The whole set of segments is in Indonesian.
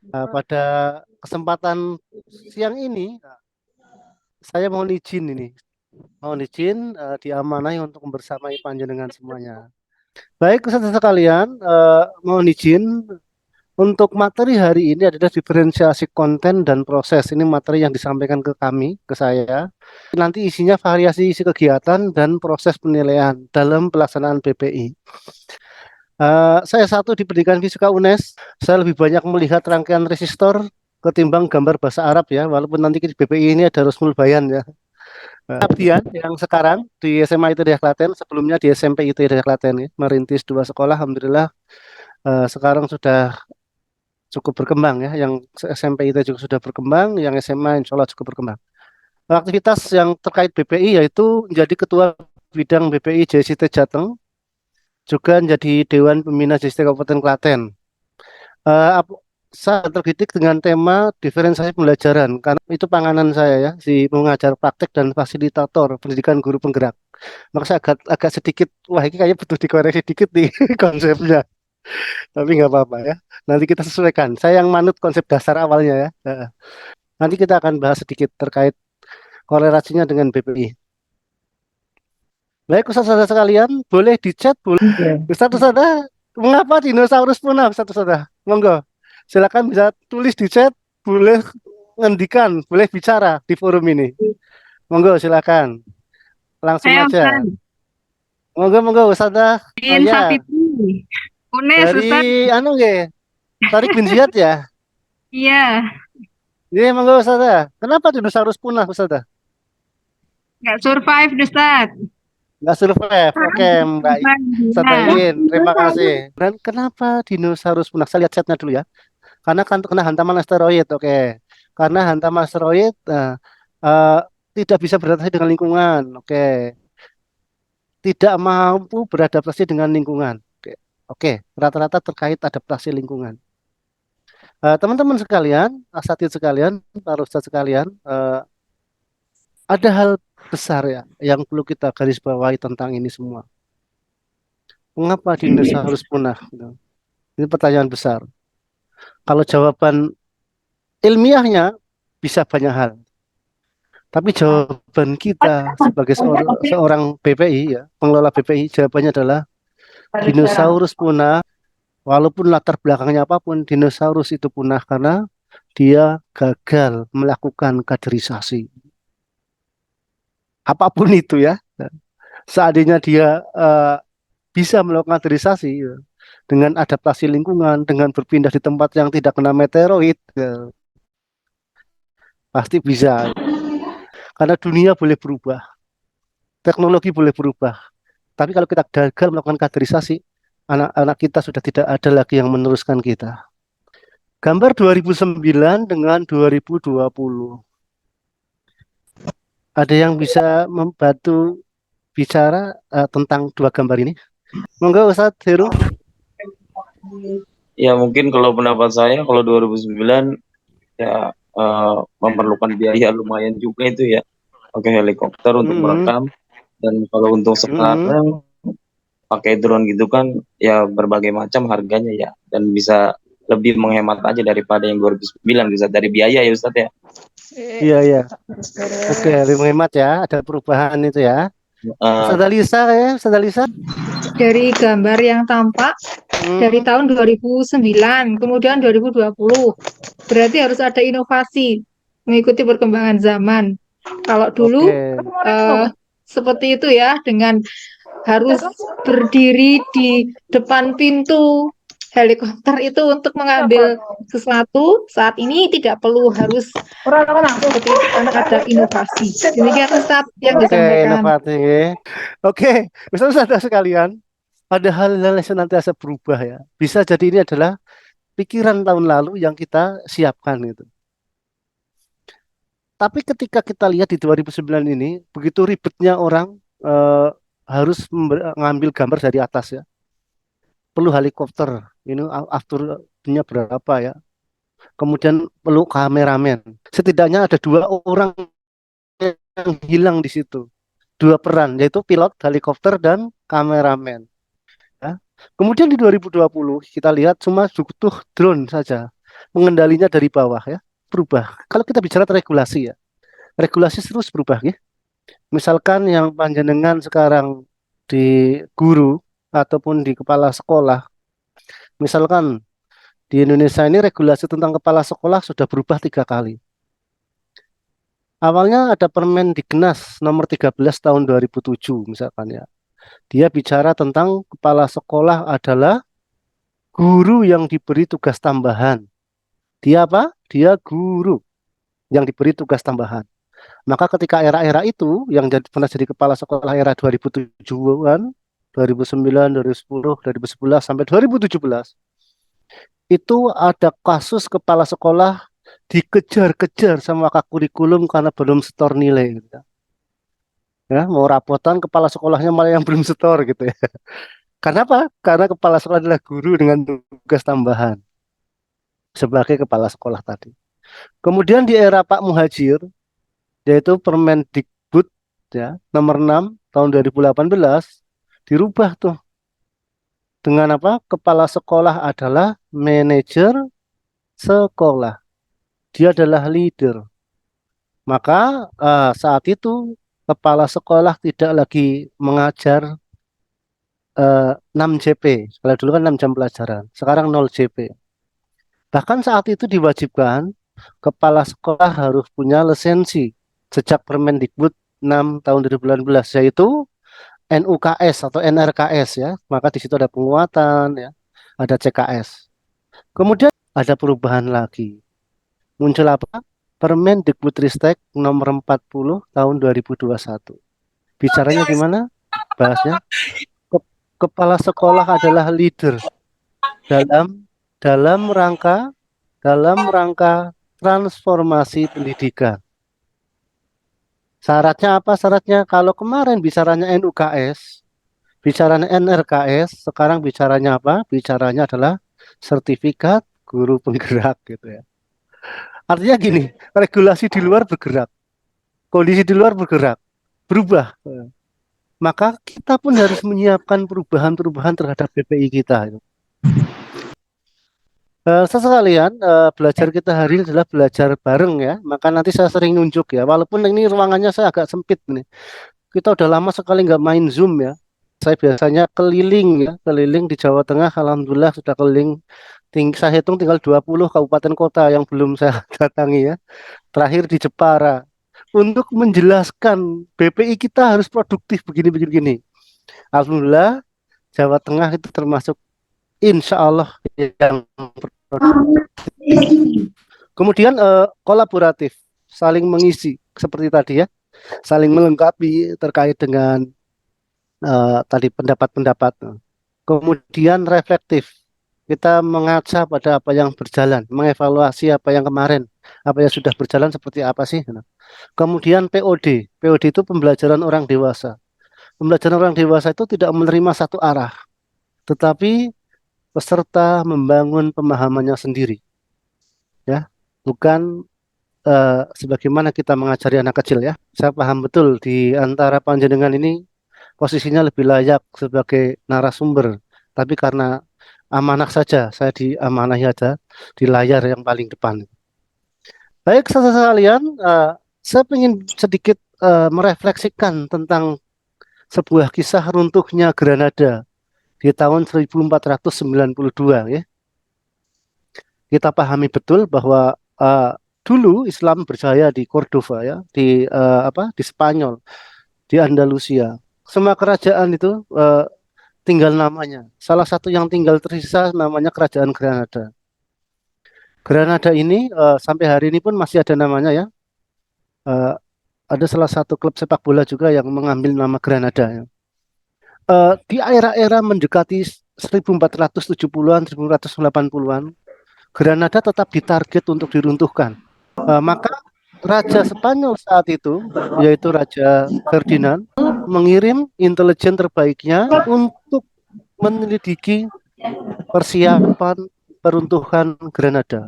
Pada kesempatan siang ini, saya mohon izin diamanai untuk membersamai panjenengan semuanya. Baik, saudara sekalian, mohon izin untuk materi hari ini adalah diferensiasi konten dan proses. Ini materi yang disampaikan ke kami, ke saya. Nanti isinya variasi isi kegiatan dan proses penilaian dalam pelaksanaan BPI. Saya satu di pendidikan fisika UNES, saya lebih banyak melihat rangkaian resistor ketimbang gambar bahasa Arab ya, walaupun nanti di BPI ini ada Rusmul Bayan ya. Abdian yang sekarang di SMA ITB Klaten, sebelumnya di SMP ITB Klaten ya, merintis dua sekolah, alhamdulillah sekarang sudah cukup berkembang ya, yang SMP ITB juga sudah berkembang, yang SMA insya Allah cukup berkembang. Aktivitas yang terkait BPI yaitu menjadi ketua bidang BPI JCT Jateng, juga menjadi Dewan Pembina JCT Kabupaten Klaten. Eh, ap- saya terdidik dengan tema diferensiasi pembelajaran karena itu panganan saya ya, si pengajar praktek dan fasilitator pendidikan guru penggerak. Maka saya agak sedikit, wah ini kayaknya butuh dikoreksi dikit nih konsepnya, tapi nggak apa-apa ya. Nanti kita sesuaikan. Saya yang manut konsep dasar awalnya ya. Nanti kita akan bahas sedikit terkait korelasinya dengan BPI. Baik, Ustaz-Ustaz sekalian, boleh di chat, boleh. Iya. Ustaz-Ustaz, mengapa dinosaurus punah, Ustaz-Ustaz? Monggo, silakan bisa tulis di chat, boleh ngendikan, boleh bicara di forum ini. Monggo, silakan, langsung Saya aja. Ustaz Monggo, monggo, Ustazah. Oh bin ya, Savitri. UNES dari Ustaz. anu nggih, Tarik bin Ziyad ya. Iya, Iya, monggo Ustazah. Kenapa dinosaurus punah, Ustazah? nggak survive Ustaz. Nggak survive. Oke, Mbak Ustazah Iya. Iin, terima kasih. Dan kenapa dinosaurus punah? Saya lihat chatnya dulu ya. Karena kan kena hantaman asteroid. Oke. Karena hantaman asteroid eh, tidak bisa beradaptasi dengan lingkungan. Oke. Tidak mampu beradaptasi dengan lingkungan. Oke. Oke, rata-rata terkait adaptasi lingkungan. Teman-teman sekalian, asatidz sekalian, para ustadz sekalian, ada hal besar ya yang perlu kita garis bawahi tentang ini semua. Mengapa dinosaurus punah? Gitu. Ini pertanyaan besar. Kalau jawaban ilmiahnya bisa banyak hal, tapi jawaban kita sebagai seorang BPI ya, pengelola BPI, jawabannya adalah dinosaurus punah. Walaupun latar belakangnya apapun, dinosaurus itu punah karena dia gagal melakukan kaderisasi. Apapun itu ya. Seandainya dia eh, bisa melakukan kaderisasi ya, dengan adaptasi lingkungan, dengan berpindah di tempat yang tidak kena meteoroid, ya, pasti bisa. Karena dunia boleh berubah, teknologi boleh berubah. Tapi kalau kita gagal melakukan kaderisasi, anak-anak kita sudah tidak ada lagi yang meneruskan kita. Gambar 2009 dengan 2020. Ada yang bisa membantu bicara tentang dua gambar ini? Monggo Ustadz Heru. Ya mungkin kalau pendapat saya kalau 2009 ya memerlukan biaya lumayan juga itu ya. Pakai helikopter untuk Mm-mm, merekam dan kalau untuk mm-mm. sekarang pakai drone gitu kan ya berbagai macam harganya ya dan bisa lebih menghemat aja daripada yang 2009 bisa dari biaya ya Ustadz ya. Iya, iya. Oke, lebih menghemat ya. Ada perubahan itu ya. Eh, Ustazah Lisa ya, Ustazah Lisa. Dari gambar yang tampak dari Hmm, tahun 2009, kemudian 2020. Berarti harus ada inovasi mengikuti perkembangan zaman. Kalau dulu oke. seperti itu ya, dengan harus berdiri di depan pintu helikopter itu untuk mengambil sesuatu. Saat ini tidak perlu harus seperti itu karena ada inovasi. Demikian Ustaz yang Oke, disampaikan. inovasi. Oke, Ustazah sekalian, ada hal-hal yang senantiasa berubah ya. Bisa jadi ini adalah pikiran tahun lalu yang kita siapkan gitu. Tapi ketika kita lihat di 2009 ini, begitu ribetnya orang eh, harus mengambil gambar dari atas ya. Perlu helikopter, ini afturnya berapa ya. Kemudian perlu kameramen. Setidaknya ada dua orang yang hilang di situ. Dua peran, yaitu pilot helikopter dan kameramen. Ya. Kemudian di 2020 kita lihat cuma butuh drone saja. mengendalinya dari bawah ya, berubah. Kalau kita bicara regulasi ya, regulasi terus berubah ya. Misalkan yang panjenengan sekarang di guru ataupun di kepala sekolah, misalkan di Indonesia ini regulasi tentang kepala sekolah sudah berubah 3 kali. Awalnya ada Permendiknas nomor 13 tahun 2007 misalkan ya. Dia bicara tentang kepala sekolah adalah guru yang diberi tugas tambahan. Dia apa? Dia guru yang diberi tugas tambahan. Maka ketika era-era itu yang pernah jadi kepala sekolah era 2007-an, 2009, 2010, 2011 sampai 2017 itu ada kasus kepala sekolah dikejar-kejar sama Kak kurikulum karena belum setor nilai gitu. Ya, mau rapotan kepala sekolahnya malah yang belum setor gitu ya. Karena apa? Karena kepala sekolah adalah guru dengan tugas tambahan sebagai kepala sekolah tadi. Kemudian di era Pak Muhajir, yaitu Permendikbud ya, nomor 6 tahun 2018 dirubah tuh dengan apa? Kepala sekolah adalah manajer sekolah. Dia adalah leader. Maka saat itu kepala sekolah tidak lagi mengajar 6 JP. Kalau dulu kan 6 jam pelajaran, sekarang 0 JP. Bahkan saat itu diwajibkan kepala sekolah harus punya lisensi sejak Permendikbud 6 tahun 2018 yaitu NUKS atau NRKS ya. Maka di situ ada penguatan ya, ada CKS. Kemudian ada perubahan lagi. Muncul apa? Permendikbudristek nomor 40 tahun 2021. Bicaranya gimana? Bahasnya kepala sekolah adalah leader dalam dalam rangka dalam rangka transformasi pendidikan. Syaratnya apa? Syaratnya kalau kemarin bicaranya NUKS, bicaranya NRKS, sekarang bicaranya apa? Bicaranya adalah sertifikat guru penggerak gitu ya. Artinya gini, regulasi di luar bergerak, kondisi di luar bergerak, berubah. Maka kita pun harus menyiapkan perubahan-perubahan terhadap BPI kita. Sesekalian belajar kita hari ini adalah belajar bareng ya. Maka nanti saya sering nunjuk ya. Walaupun ini ruangannya saya agak sempit nih. Kita udah lama sekali nggak main Zoom ya. Saya biasanya keliling ya, keliling di Jawa Tengah. Alhamdulillah sudah keliling. Saya hitung tinggal 20 kabupaten kota yang belum saya datangi ya. Terakhir di Jepara. Untuk menjelaskan BPI kita harus produktif begini-begini. Alhamdulillah Jawa Tengah itu termasuk insya Allah yang kemudian kolaboratif, saling mengisi seperti tadi ya, saling melengkapi terkait dengan tadi pendapat-pendapat. Kemudian reflektif, kita mengaca pada apa yang berjalan, mengevaluasi apa yang kemarin, apa yang sudah berjalan seperti apa sih. Kemudian POD, POD itu pembelajaran orang dewasa. Pembelajaran orang dewasa itu tidak menerima satu arah, tetapi peserta membangun pemahamannya sendiri, ya, bukan sebagaimana kita mengajari anak kecil ya. Saya paham betul di antara panjenengan ini posisinya lebih layak sebagai narasumber, tapi karena amanah saja, saya diamanahi aja di layar yang paling depan. Baik, sekalian, saya ingin sedikit merefleksikan tentang sebuah kisah runtuhnya Granada di tahun 1492 ya. Kita pahami betul bahwa dulu Islam berjaya di Cordova ya, di di Spanyol, di Andalusia. Semua kerajaan itu tinggal namanya. Salah satu yang tinggal tersisa namanya Kerajaan Granada. Granada ini sampai hari ini pun masih ada namanya ya. Ada salah satu klub sepak bola juga yang mengambil nama Granada ya. Di era-era mendekati 1470-an, 1480-an, Granada tetap ditarget untuk diruntuhkan. Maka Raja Spanyol saat itu, yaitu Raja Ferdinand, mengirim intelijen terbaiknya untuk menyelidiki persiapan peruntuhan Granada.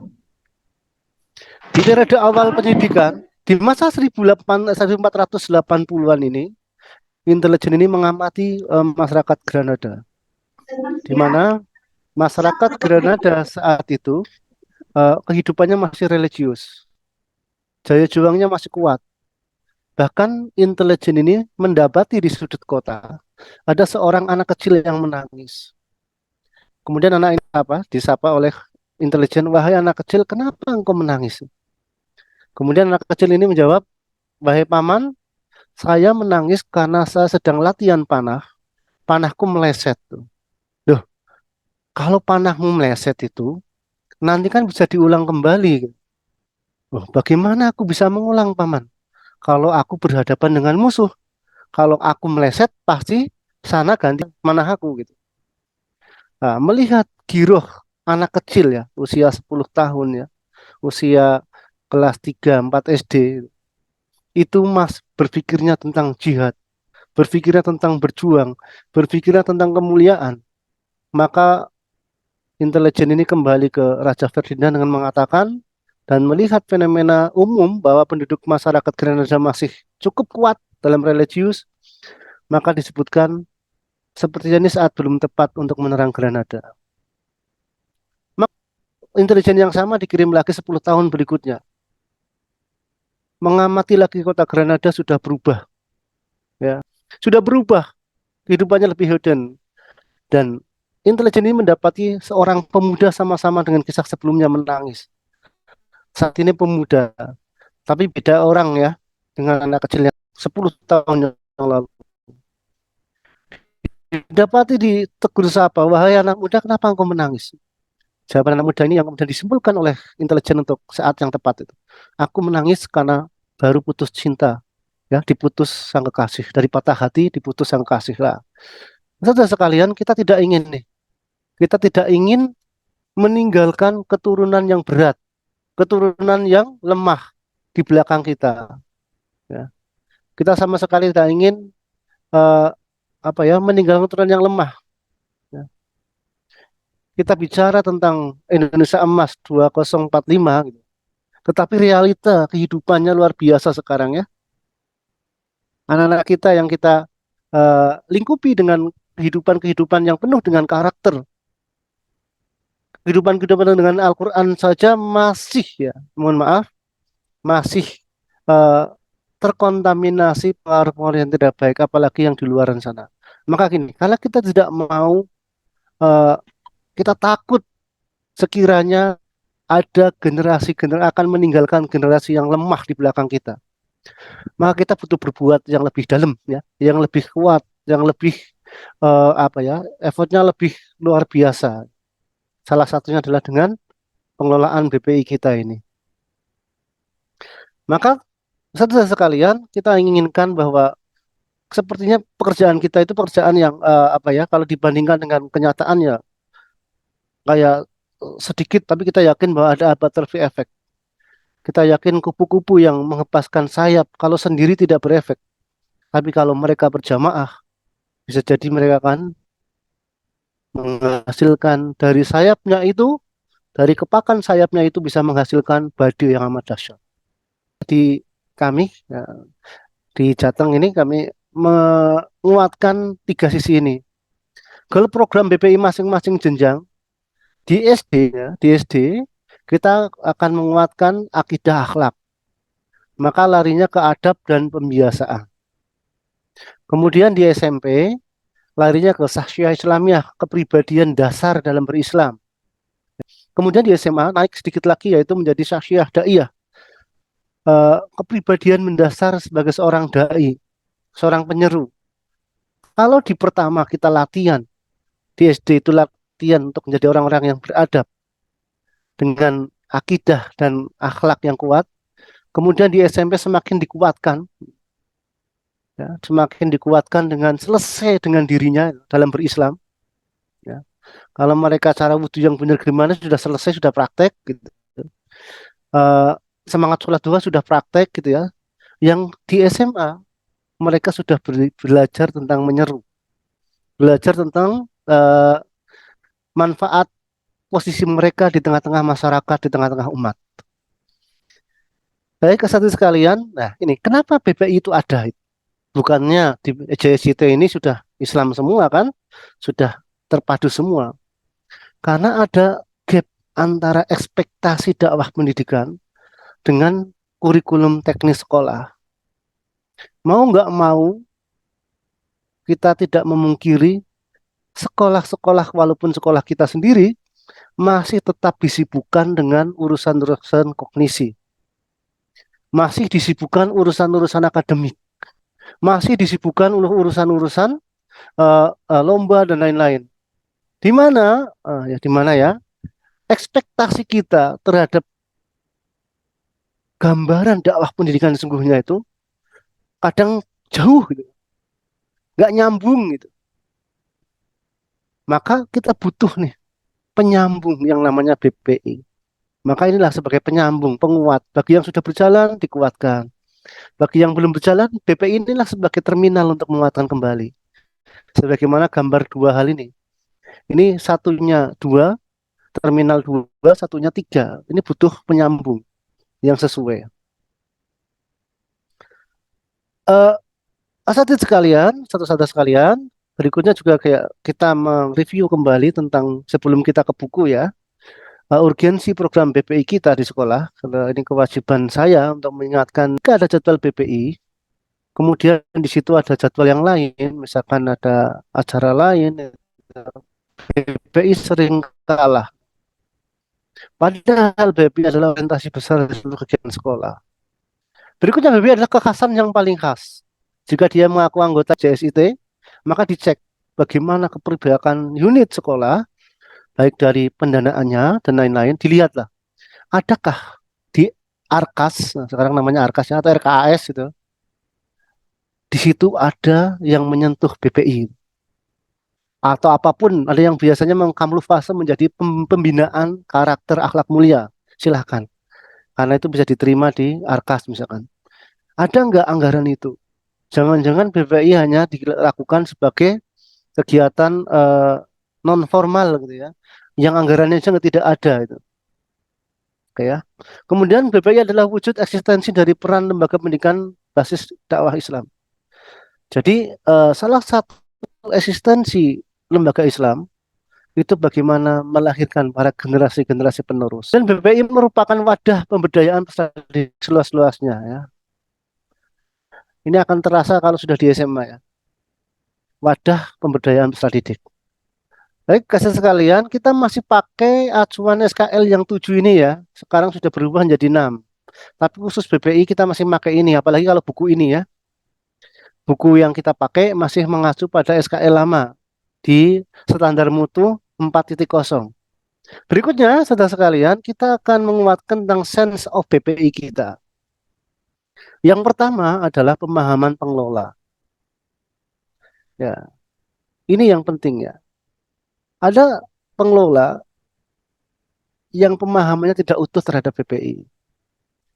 Di periode awal penyidikan, di masa 1480-an ini, intelijen ini mengamati masyarakat Granada, di mana masyarakat Granada saat itu kehidupannya masih religius, daya juangnya masih kuat. Bahkan intelijen ini mendapati di sudut kota ada seorang anak kecil yang menangis. Kemudian anak ini disapa oleh intelijen, wahai anak kecil, kenapa engkau menangis? Kemudian anak kecil ini menjawab, wahai paman, saya menangis karena saya sedang latihan panah, panahku meleset tuh. Duh, kalau panahmu meleset itu, nanti kan bisa diulang kembali. Oh, bagaimana aku bisa mengulang, paman? Kalau aku berhadapan dengan musuh, kalau aku meleset, pasti sana ganti panah aku gitu. Nah, melihat giroh anak kecil ya, usia 10 tahun ya, usia kelas 3 4 SD, itu Mas berpikirnya tentang jihad, berpikirnya tentang berjuang, berpikirnya tentang kemuliaan. Maka intelijen ini kembali ke Raja Ferdinand dengan mengatakan dan melihat fenomena umum bahwa penduduk masyarakat Granada masih cukup kuat dalam religius, maka disebutkan sepertinya ini saat belum tepat untuk menerang Granada. Maka intelijen yang sama dikirim lagi 10 tahun berikutnya. Mengamati lagi kota Granada sudah berubah, ya. Sudah berubah, kehidupannya lebih hedon. Dan intelijen ini mendapati seorang pemuda sama-sama dengan kisah sebelumnya menangis. Saat ini pemuda, tapi beda orang ya dengan anak kecil yang 10 tahun yang lalu. Dapati ditegur sapa, wahai anak muda, kenapa engkau menangis? Jawaban anak muda ini yang kemudian disimpulkan oleh intelijen untuk saat yang tepat itu. Aku menangis karena baru putus cinta, ya, diputus sang kekasih, dari patah hati diputus sang kekasih lah. Saudara sekalian, kita tidak ingin nih, kita tidak ingin meninggalkan keturunan yang berat, keturunan yang lemah di belakang kita. Ya. Kita sama sekali tidak ingin eh, meninggalkan keturunan yang lemah. Ya. Kita bicara tentang Indonesia Emas 2045, gitu. Tetapi realita kehidupannya luar biasa sekarang ya. Anak-anak kita yang kita lingkupi dengan kehidupan-kehidupan yang penuh dengan karakter, kehidupan-kehidupan dengan Al-Quran saja masih ya, mohon maaf, masih eh, terkontaminasi pengaruh-pengaruh yang tidak baik, apalagi yang di luar sana. Maka gini, kalau kita tidak mau, eh, kita takut sekiranya ada generasi-generasi akan meninggalkan generasi yang lemah di belakang kita, maka kita butuh berbuat yang lebih dalam ya, yang lebih kuat, yang lebih effortnya lebih luar biasa. Salah satunya adalah dengan pengelolaan BPI kita ini. Maka saudara sekalian, kita inginkan bahwa sepertinya pekerjaan kita itu pekerjaan yang kalau dibandingkan dengan kenyataannya kayak sedikit, tapi kita yakin bahwa ada butterfly effect. Kita yakin kupu-kupu yang mengepaskan sayap kalau sendiri tidak berefek, tapi kalau mereka berjamaah bisa jadi mereka akan menghasilkan dari sayapnya itu, dari kepakan sayapnya itu bisa menghasilkan badai yang amat dahsyat. Di kami ya, di Jateng ini kami menguatkan tiga sisi ini. Kalau program BPI masing-masing jenjang di SD ya, di SD kita akan menguatkan akidah akhlak. Maka larinya ke adab dan pembiasaan. Kemudian di SMP larinya ke sahsiah Islamiyah, kepribadian dasar dalam berislam. Kemudian di SMA naik sedikit lagi yaitu menjadi sahsiah daiyah, kepribadian mendasar sebagai seorang dai, seorang penyeru. Kalau di pertama kita latihan, di SD itu latihan untuk menjadi orang-orang yang beradab dengan akidah dan akhlak yang kuat. Kemudian di SMP semakin dikuatkan, ya, semakin dikuatkan dengan selesai dengan dirinya dalam berislam. Ya. Kalau mereka cara wudhu yang benar gimana sudah selesai, sudah praktek, gitu. Uh, Semangat sholat duha sudah praktek, gitu ya. Yang di SMA mereka sudah belajar tentang menyeru, belajar tentang manfaat posisi mereka di tengah-tengah masyarakat, di tengah-tengah umat. Baik, kesatu sekalian, nah ini kenapa BPI itu ada? Bukannya di JSCT ini sudah Islam semua kan? Sudah terpadu semua. Karena ada gap antara ekspektasi dakwah pendidikan dengan kurikulum teknis sekolah. Mau nggak mau, kita tidak memungkiri sekolah-sekolah walaupun sekolah kita sendiri masih tetap disibukkan dengan urusan-urusan kognisi, masih disibukkan urusan-urusan akademik, masih disibukkan urusan-urusan lomba dan lain-lain. Di mana di mana ya ekspektasi kita terhadap gambaran dakwah pendidikan sesungguhnya itu kadang jauh gitu, nggak nyambung gitu. Maka kita butuh nih penyambung yang namanya BPI. Maka inilah sebagai penyambung, penguat. Bagi yang sudah berjalan, dikuatkan. Bagi yang belum berjalan, BPI inilah sebagai terminal untuk menguatkan kembali. Sebagaimana gambar dua hal ini. Ini satunya dua, terminal dua, satunya tiga. Ini butuh penyambung yang sesuai. Eh, Asatidz sekalian, satu-satu sekalian, berikutnya juga kayak kita mereview kembali tentang sebelum kita ke buku ya, urgensi program BPI kita di sekolah. Karena ini kewajiban saya untuk mengingatkan jika ada jadwal BPI, kemudian di situ ada jadwal yang lain, misalkan ada acara lain, BPI sering kalah. Padahal BPI adalah orientasi besar dari seluruh kegiatan sekolah. Berikutnya BPI adalah kekhasan yang paling khas. Jika dia mengaku anggota JSIT, maka dicek bagaimana keperbiakan unit sekolah, baik dari pendanaannya dan lain-lain, dilihatlah. Adakah di Arkas, nah sekarang namanya Arkasnya atau RKAS itu, di situ ada yang menyentuh BPI atau apapun, ada yang biasanya mengkamuflase menjadi pembinaan karakter akhlak mulia. Silahkan, karena itu bisa diterima di Arkas misalkan. Ada nggak anggaran itu? Jangan-jangan BPI hanya dilakukan sebagai kegiatan non formal gitu ya, yang anggarannya juga tidak ada itu. Oke ya. Kemudian BPI adalah wujud eksistensi dari peran lembaga pendidikan basis dakwah Islam. Jadi salah satu eksistensi lembaga Islam itu bagaimana melahirkan para generasi-generasi penerus. Dan BPI merupakan wadah pemberdayaan peserta didik seluas-luasnya ya. Ini akan terasa kalau sudah di SMA ya. Wadah pemberdayaan peserta didik. Baik, kasih sekalian, kita masih pakai acuan SKL yang 7 ini ya. Sekarang sudah berubah menjadi 6. Tapi khusus BPI kita masih pakai ini, apalagi kalau buku ini ya. Buku yang kita pakai masih mengacu pada SKL lama di standar mutu 4.0. Berikutnya, saudara sekalian, kita akan menguatkan tentang sense of BPI kita. Yang pertama adalah pemahaman pengelola. Ya, ini yang penting ya. Ada pengelola yang pemahamannya tidak utuh terhadap BPI.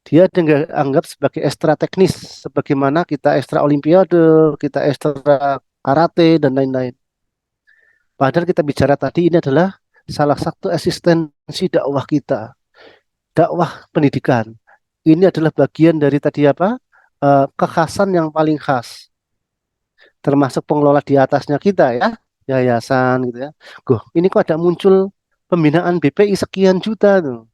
Dia dianggap sebagai ekstra teknis, sebagaimana kita ekstra olimpiade, kita ekstra karate, dan lain-lain. Padahal kita bicara tadi ini adalah salah satu eksistensi dakwah kita, dakwah pendidikan. Ini adalah bagian dari tadi apa? Kekhasan yang paling khas, termasuk pengelola di atasnya kita ya, yayasan gitu ya. Goh, ini kok ada muncul pembinaan BPI sekian juta tuh.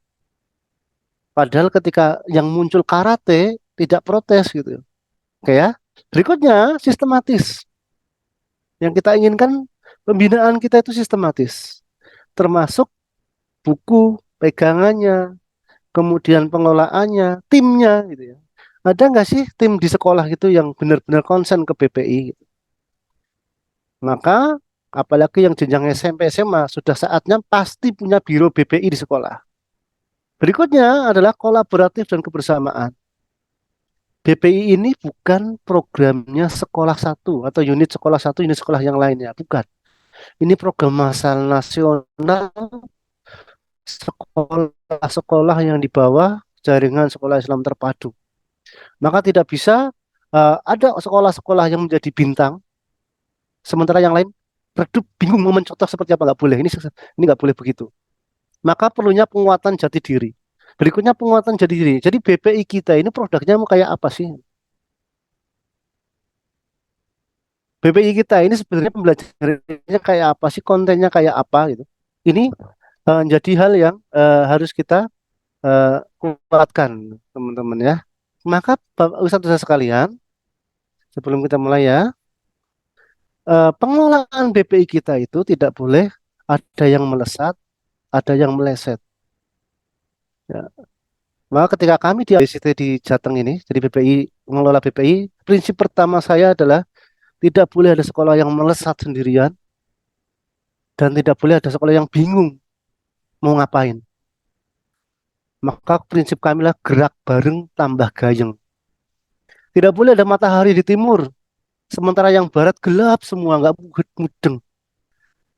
Padahal ketika yang muncul karate tidak protes gitu. Oke ya. Berikutnya sistematis. Yang kita inginkan pembinaan kita itu sistematis. Termasuk buku, pegangannya, kemudian pengelolaannya, timnya gitu ya. Ada nggak sih tim di sekolah itu yang benar-benar konsen ke BPI gitu? Maka apalagi yang jenjang SMP SMA sudah saatnya pasti punya biro BPI di sekolah. Berikutnya adalah kolaboratif dan kebersamaan. BPI ini bukan programnya sekolah satu atau unit sekolah yang lainnya, bukan. Ini program masalah nasional sekolah-sekolah yang di bawah jaringan sekolah Islam terpadu. Maka tidak bisa ada sekolah-sekolah yang menjadi bintang, sementara yang lain redup bingung mau mencontoh seperti apa, nggak boleh. Ini nggak boleh begitu. Maka perlunya penguatan jati diri. Berikutnya penguatan jati diri. Jadi BPI kita ini produknya mau kayak apa sih? BPI kita ini sebenarnya pembelajarannya kayak apa sih, kontennya kayak apa gitu. Ini Jadi hal yang harus kita kuatkan, teman-teman ya. Maka Bapak Ustadz sekalian, sebelum kita mulai ya, pengelolaan BPI kita itu tidak boleh ada yang melesat, ada yang meleset. Ya. Maka ketika kami di ICT di Jateng ini, jadi BPI, mengelola BPI, prinsip pertama saya adalah tidak boleh ada sekolah yang melesat sendirian, dan tidak boleh ada sekolah yang bingung mau ngapain. Maka prinsip kami lah gerak bareng tambah gayeng. Tidak boleh ada matahari di timur, sementara yang barat gelap semua, nggak mudeng.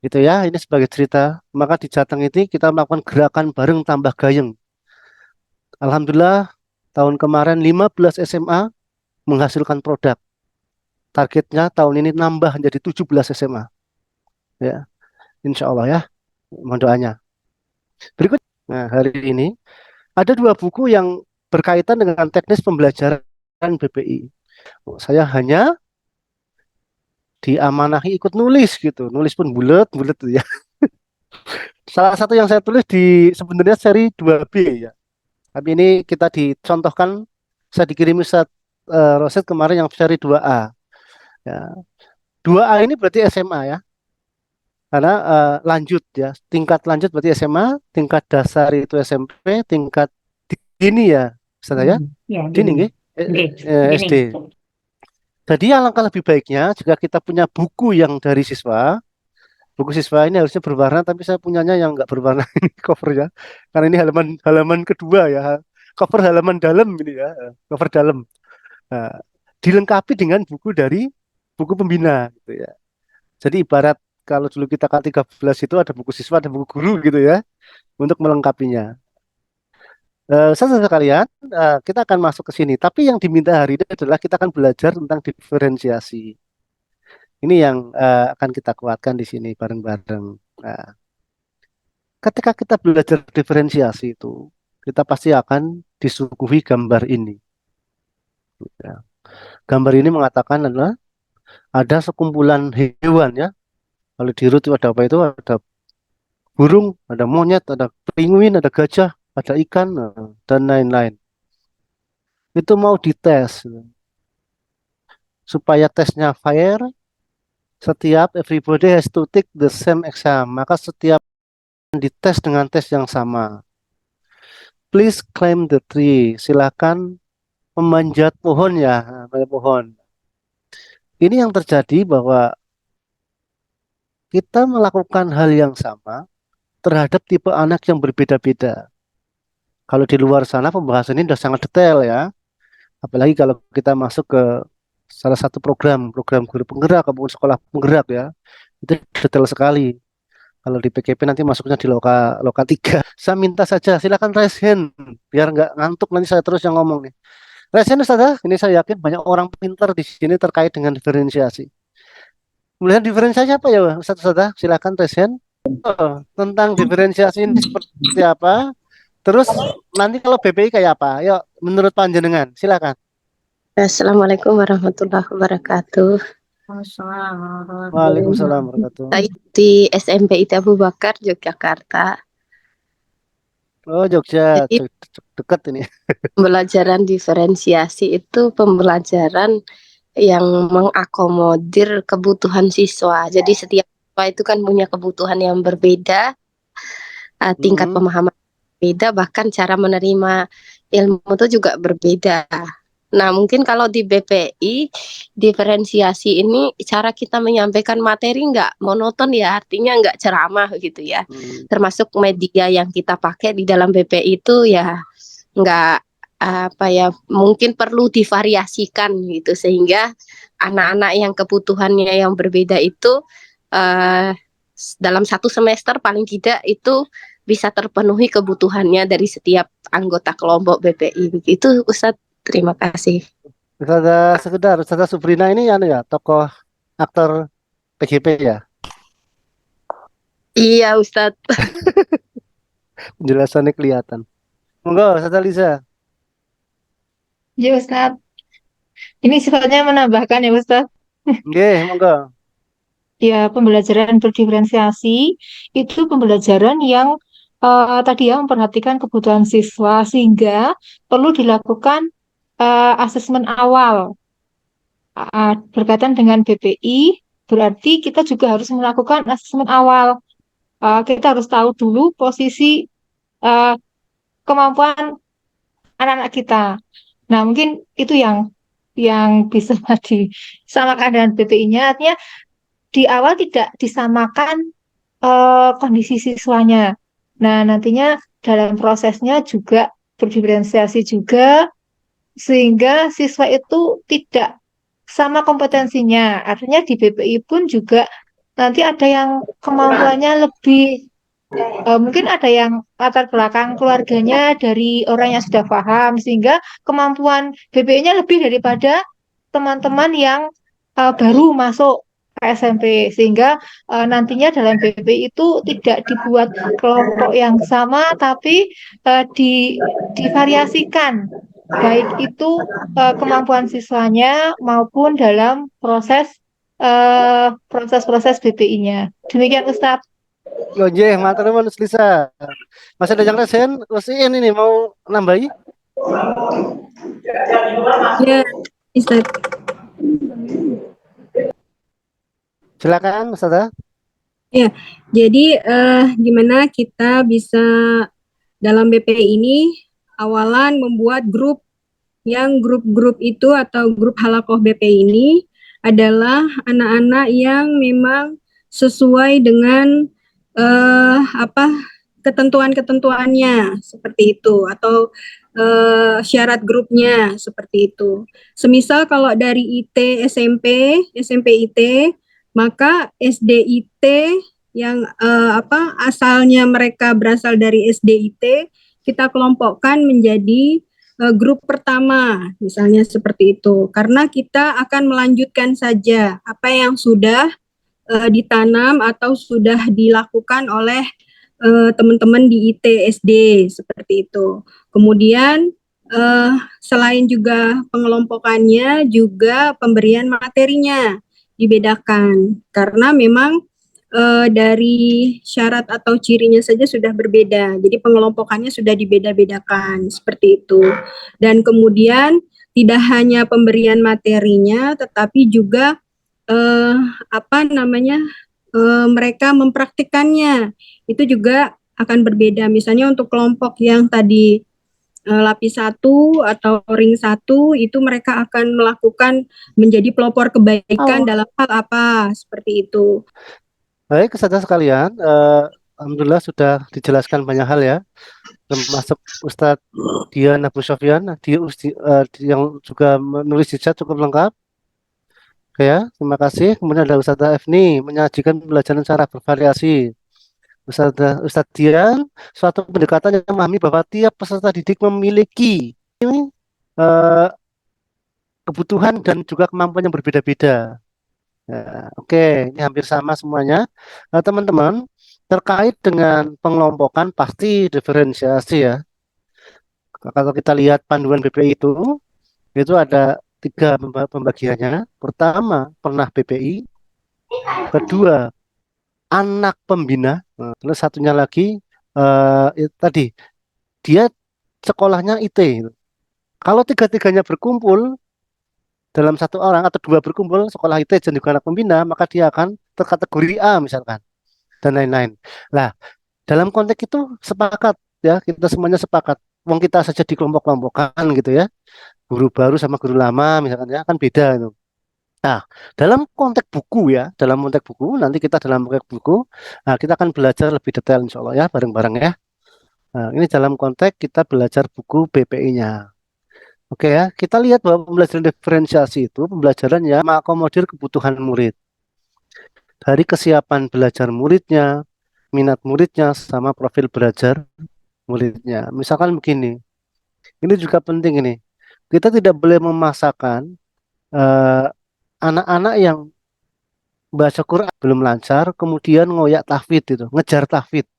Gitu ya, ini sebagai cerita. Maka di Jateng ini kita melakukan gerakan bareng tambah gayeng. Alhamdulillah, tahun kemarin 15 SMA menghasilkan produk. Targetnya tahun ini nambah menjadi 17 SMA. Ya, insya Allah ya, mohon doanya. Berikut, nah hari ini ada dua buku yang berkaitan dengan teknis pembelajaran BPI. Saya hanya diamanahi ikut nulis gitu, nulis pun bulat-bulat ya. Salah satu yang saya tulis di sebenarnya seri 2B ya. Tapi ini kita dicontohkan, saya dikirim Ustaz Rosid kemarin yang seri 2A. Ya. 2A ini berarti SMA ya. Karena lanjut ya, tingkat lanjut berarti SMA, tingkat dasar itu SMP, tingkat dini ya, Ustaz ya. Ya, Dini gini. nggih? Gini. SD. Jadi alangkah lebih baiknya jika kita punya buku yang dari siswa. Buku siswa ini harusnya berwarna, tapi saya punyanya yang nggak berwarna ini covernya. Karena ini halaman halaman kedua ya, cover halaman dalam ini ya, cover dalam. Nah, dilengkapi dengan buku dari buku pembina gitu ya. Jadi ibarat kalau dulu kita K13 itu ada buku siswa, ada buku guru gitu ya, untuk melengkapinya. Saya sekalian, kita akan masuk ke sini. Tapi yang diminta hari ini adalah kita akan belajar tentang diferensiasi. Ini yang akan kita kuatkan di sini bareng-bareng. Nah, ketika kita belajar diferensiasi itu, kita pasti akan disuguhi gambar ini. Ya. Gambar ini mengatakan adalah ada sekumpulan hewan ya. Kalau di Rut itu ada apa itu? Ada burung, ada monyet, ada penguin, ada gajah, ada ikan, dan lain-lain. Itu mau dites. Supaya tesnya fair, setiap everybody has to take the same exam. Maka setiap dites dengan tes yang sama. Please climb the tree. Silakan memanjat pohon ya, memanjat pohon. Ini yang terjadi bahwa kita melakukan hal yang sama terhadap tipe anak yang berbeda-beda. Kalau di luar sana pembahasan ini sudah sangat detail ya. Apalagi kalau kita masuk ke salah satu program guru penggerak ataupun sekolah penggerak ya. Itu detail sekali. Kalau di PKP nanti masuknya di loka 3. Saya minta saja silakan raise hand biar nggak ngantuk nanti saya terus yang ngomong nih. Raise hand Ustaz, ini saya yakin banyak orang pintar di sini terkait dengan diferensiasi. Melihat diferensiasi apa ya Ustaz, silakan raise hand. Tentang diferensiasi ini seperti apa? Terus nanti kalau BPI kayak apa? Yuk, menurut panjenengan, silakan. Assalamualaikum warahmatullahi wabarakatuh. Waalaikumsalam warahmatullahi Saya di SMP IT Abu Bakar, Yogyakarta. Oh, Jogja, Jadi dekat ini. pembelajaran diferensiasi itu pembelajaran yang mengakomodir kebutuhan siswa. Jadi setiap siswa itu kan punya kebutuhan yang berbeda, tingkat pemahaman berbeda, bahkan cara menerima ilmu itu juga berbeda. Nah, mungkin kalau di BPI, diferensiasi ini cara kita menyampaikan materi nggak monoton ya, artinya nggak ceramah gitu ya. Termasuk media yang kita pakai di dalam BPI itu ya nggak apa ya, mungkin perlu divariasikan gitu sehingga anak-anak yang kebutuhannya yang berbeda itu dalam satu semester paling tidak itu bisa terpenuhi kebutuhannya dari setiap anggota kelompok BPI. Begitu Ustadz. Terima kasih. Ustazah Subrina ini ya tokoh aktor PGP ya. Iya Ustadz. Penjelasannya kelihatan. Monggo Ustazah Liza. Ya Ustadz, ini sifatnya menambahkan ya Ustadz. Nggih, monggo. Ya, pembelajaran berdiferensiasi itu pembelajaran yang tadi ya memperhatikan kebutuhan siswa sehingga perlu dilakukan asesmen awal. Berkaitan dengan BPI, berarti kita juga harus melakukan asesmen awal. Kita harus tahu dulu posisi eh, kemampuan anak-anak kita. Nah, mungkin itu yang bisa disamakan dengan BPI-nya. Artinya di awal tidak disamakan kondisi siswanya. Nah, nantinya dalam prosesnya juga berdiferensiasi juga sehingga siswa itu tidak sama kompetensinya. Artinya di BPI pun juga nanti ada yang kemampuannya lebih, mungkin ada yang latar belakang keluarganya dari orang yang sudah paham, sehingga kemampuan BPI-nya lebih daripada teman-teman yang baru masuk ke SMP, sehingga nantinya dalam BPI itu tidak dibuat kelompok yang sama, tapi divariasikan baik itu kemampuan siswanya maupun dalam proses-proses BPI-nya. Demikian Ustadz. Yo nggih, matur nuwun Mas Lisa. Masih ada yang resen, Usin ini mau nambahi? Ya, Ustaz. Silakan Ustazah. Ya, jadi gimana kita bisa dalam BPI ini awalan membuat grup yang grup-grup itu atau grup halakoh BPI ini adalah anak-anak yang memang sesuai dengan apa ketentuan-ketentuannya seperti itu atau syarat grupnya seperti itu. Semisal kalau dari IT SMP, SMP IT, maka SD IT yang asalnya mereka berasal dari SD IT, kita kelompokkan menjadi grup pertama, misalnya seperti itu. Karena kita akan melanjutkan saja apa yang sudah ditanam atau sudah dilakukan oleh teman-teman di IT SD seperti itu. Kemudian selain juga pengelompokannya, juga pemberian materinya dibedakan karena memang dari syarat atau cirinya saja sudah berbeda. Jadi pengelompokannya sudah dibeda-bedakan seperti itu. Dan kemudian tidak hanya pemberian materinya, tetapi juga mereka mempraktikkannya. Itu juga akan berbeda. Misalnya untuk kelompok yang tadi lapis 1 atau ring 1 itu mereka akan melakukan menjadi pelopor kebaikan dalam hal apa seperti itu. Baik, Ustazah sekalian, alhamdulillah sudah dijelaskan banyak hal ya, termasuk Ustadz Dian Abu Sofyan, yang juga menulis di chat cukup lengkap. Oke ya, terima kasih. Kemudian ada Ustazah Efni menyajikan pembelajaran secara bervariasi. Ustadz Dian, suatu pendekatan yang memahami bahwa tiap peserta didik memiliki eh, kebutuhan dan juga kemampuan yang berbeda-beda. Ya, oke, ini hampir sama semuanya. Nah, teman-teman, terkait dengan pengelompokan pasti diferensiasi ya. Kalau kita lihat panduan BPI itu ada 3 pembagiannya. Pertama, pernah BPI. Kedua, anak pembina. Nah, terus satunya lagi tadi dia sekolahnya IT. Kalau tiga-tiganya berkumpul dalam satu orang atau dua berkumpul sekolah IT dan juga anak pembina, maka dia akan terkategori A misalkan dan lain-lain. Nah, dalam konteks itu sepakat ya, kita semuanya sepakat. Wong kita saja di kelompok-kelompokan gitu ya. Guru baru sama guru lama misalkan ya, kan beda itu. Nah, dalam konteks buku ya, dalam konteks buku, nanti kita dalam konteks buku, nah, kita akan belajar lebih detail insya Allah ya, bareng-bareng ya. Nah, ini dalam konteks kita belajar buku BPI-nya. Oke ya, kita lihat bahwa pembelajaran diferensiasi itu pembelajaran yang mengakomodir kebutuhan murid. Dari kesiapan belajar muridnya, minat muridnya, sama profil belajar muridnya. Misalkan begini, ini juga penting ini. Kita tidak boleh memaksakan eh, anak-anak yang baca Quran belum lancar, kemudian ngoyak tahfidz itu, ngejar tahfidz.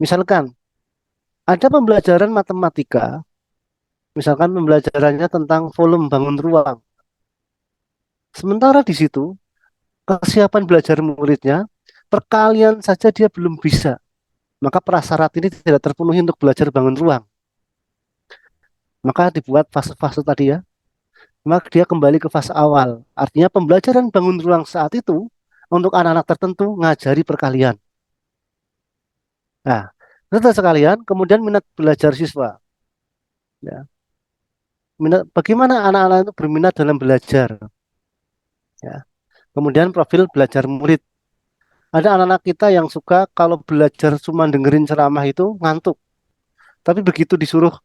Misalkan ada pembelajaran matematika, misalkan pembelajarannya tentang volume bangun ruang. Sementara di situ kesiapan belajar muridnya perkalian saja dia belum bisa. maka prasyarat ini tidak terpenuhi untuk belajar bangun ruang. Maka dibuat fase-fase tadi ya. Maka dia kembali ke fase awal. Artinya pembelajaran bangun ruang saat itu untuk anak-anak tertentu ngajari perkalian. Nah, setelah sekalian, kemudian minat belajar siswa. Ya. Bagaimana anak-anak itu berminat dalam belajar? Ya. Kemudian profil belajar murid. Ada anak-anak kita yang suka kalau belajar cuma dengerin ceramah itu ngantuk. Tapi begitu disuruh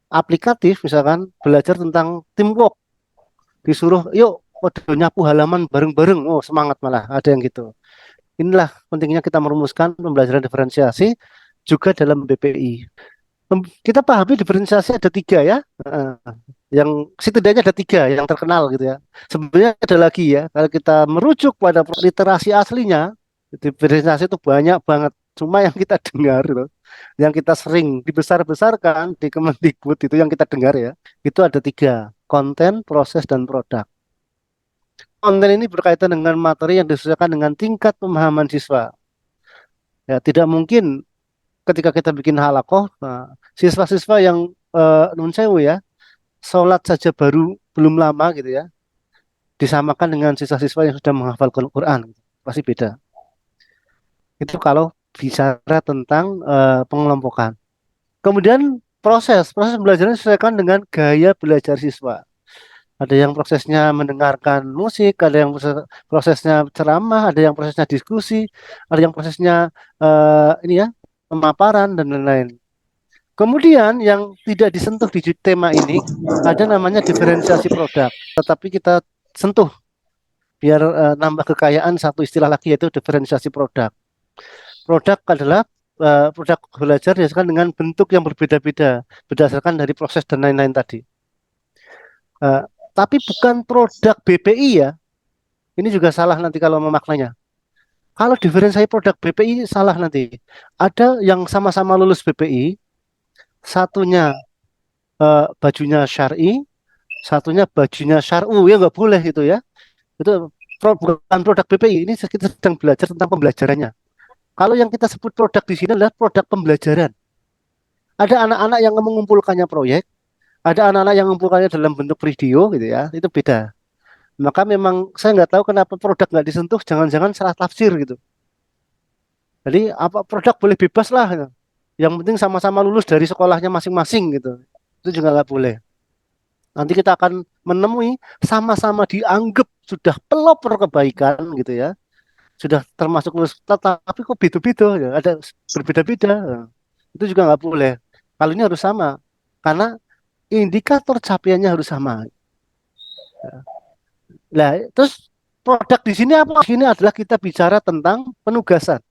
aplikatif, misalkan belajar tentang teamwork, disuruh yuk kode nyapu halaman bareng-bareng, oh semangat malah, ada yang gitu. Inilah pentingnya kita merumuskan pembelajaran diferensiasi juga dalam BPI. Kita pahami diferensiasi ada 3 ya, yang setidaknya ada 3 yang terkenal gitu ya. Sebenarnya ada lagi ya, kalau kita merujuk pada literasi aslinya, diferensiasi itu banyak banget. Cuma yang kita dengar itu, yang kita sering dibesar-besarkan di Kemendikbud itu yang kita dengar ya, itu ada 3, konten, proses, dan produk. Konten ini berkaitan dengan materi yang disesuaikan dengan tingkat pemahaman siswa. Ya, tidak mungkin ketika kita bikin halakoh, nah, siswa-siswa yang nun sewu ya, sholat saja baru belum lama gitu ya, disamakan dengan siswa-siswa yang sudah menghafalkan Quran, pasti beda. Itu kalau bicara tentang pengelompokan. Kemudian proses pembelajaran disesuaikan dengan gaya belajar siswa. Ada yang prosesnya mendengarkan musik, ada yang prosesnya ceramah, ada yang prosesnya diskusi, ada yang prosesnya ini ya, pemaparan dan lain-lain. Kemudian yang tidak disentuh di tema ini ada namanya diferensiasi produk, tetapi kita sentuh biar nambah kekayaan satu istilah lagi yaitu diferensiasi produk. Produk adalah produk belajar dihasilkan dengan bentuk yang berbeda-beda berdasarkan dari proses dan lain-lain tadi. Tapi bukan produk BPI ya. Ini juga salah nanti kalau memaknanya. Kalau diferensiasi produk BPI salah nanti. Ada yang sama-sama lulus BPI, satunya bajunya syar'i, satunya bajunya syar'u, ya nggak boleh itu ya. Itu bukan produk BPI. Ini kita sedang belajar tentang pembelajarannya. Kalau yang kita sebut produk di sini adalah produk pembelajaran. Ada anak-anak yang mengumpulkannya proyek, ada anak-anak yang mengumpulkannya dalam bentuk video gitu ya. Itu beda. Maka memang saya nggak tahu kenapa produk nggak disentuh, jangan-jangan salah tafsir gitu. Jadi apa produk boleh bebas lah, gitu. Yang penting sama-sama lulus dari sekolahnya masing-masing gitu. Itu juga nggak boleh. Nanti kita akan menemui sama-sama dianggap sudah pelopor kebaikan gitu ya, sudah termasuk lulus, tapi kok beda-beda ya, ada berbeda-beda. Itu juga nggak boleh. Kalau ini harus sama, karena indikator capaiannya harus sama. Nah, terus produk di sini apa? Di sini adalah kita bicara tentang penugasan.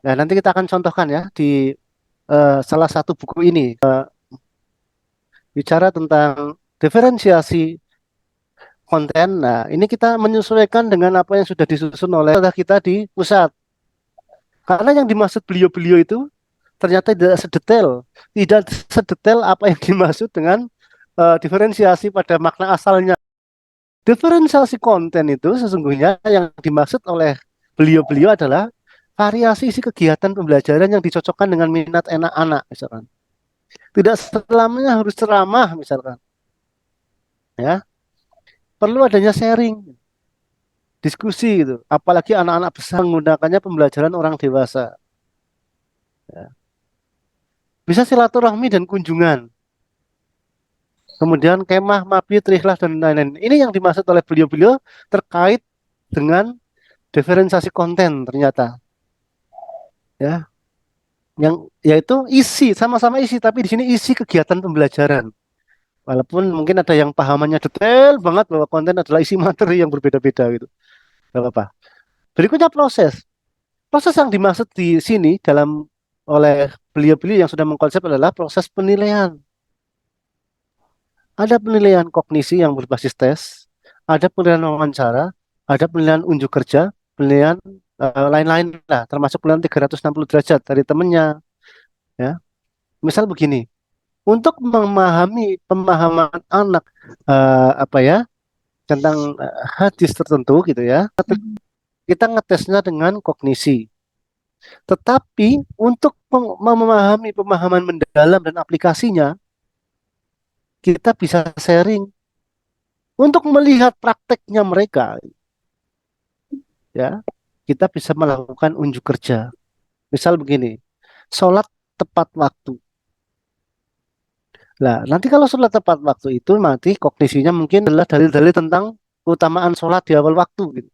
Nah, nanti kita akan contohkan ya di salah satu buku ini bicara tentang diferensiasi konten. Nah, ini kita menyesuaikan dengan apa yang sudah disusun oleh kita di pusat. Karena yang dimaksud beliau-beliau itu ternyata tidak sedetail apa yang dimaksud dengan diferensiasi pada makna asalnya. Diferensiasi konten itu sesungguhnya yang dimaksud oleh beliau-beliau adalah variasi isi kegiatan pembelajaran yang dicocokkan dengan minat anak-anak, misalkan. Tidak selamanya harus ceramah, misalkan. Ya, perlu adanya sharing, diskusi gitu. Apalagi anak-anak besar menggunakannya pembelajaran orang dewasa. Ya. Bisa silaturahmi dan kunjungan. Kemudian kemah, mabit, rihlah, dan lain-lain. Ini yang dimaksud oleh beliau-beliau terkait dengan diferensiasi konten ternyata. Ya, yang yaitu isi, sama-sama isi, tapi di sini isi kegiatan pembelajaran. Walaupun mungkin ada yang pahamannya detail banget bahwa konten adalah isi materi yang berbeda-beda gitu. Gak apa-apa. Berikutnya proses. Proses yang dimaksud di sini dalam oleh beliau-beliau yang sudah mengkonsep adalah proses penilaian. Ada penilaian kognisi yang berbasis tes, ada penilaian wawancara, ada penilaian unjuk kerja, penilaian lain-lain lah, termasuk penilaian 360 derajat dari temannya. Ya, misal begini, untuk memahami pemahaman anak apa ya tentang hadis tertentu gitu ya, kita ngetesnya dengan kognisi. Tetapi untuk memahami pemahaman mendalam dan aplikasinya, kita bisa sharing untuk melihat prakteknya mereka, ya. Kita bisa melakukan unjuk kerja. Misal begini, sholat tepat waktu. Nah, nanti kalau sholat tepat waktu itu nanti kognisinya mungkin adalah dalil-dalil tentang keutamaan sholat di awal waktu gitu.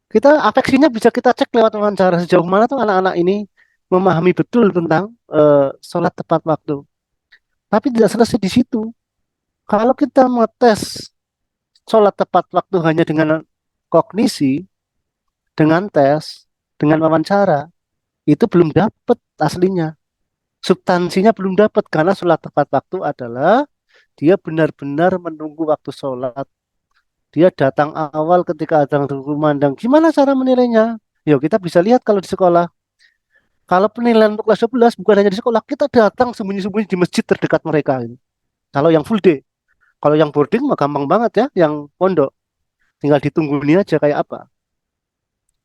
Kita afeksinya bisa kita cek lewat wawancara sejauh mana tuh anak-anak ini memahami betul tentang sholat tepat waktu. Tapi tidak selesai di situ. Kalau kita ngetes sholat tepat waktu hanya dengan kognisi, dengan tes, dengan wawancara, itu belum dapat aslinya. Substansinya belum dapat karena sholat tepat waktu adalah dia benar-benar menunggu waktu sholat. Dia datang awal ketika adzan berkumandang. Gimana cara menilainya? Yuk kita bisa lihat kalau di sekolah. Kalau penilaian untuk kelas 12 bukan hanya di sekolah, kita datang sembunyi-sembunyi di masjid terdekat mereka. Kalau yang full day. Kalau yang boarding mah gampang banget ya, yang pondok. Tinggal ditungguin aja kayak apa.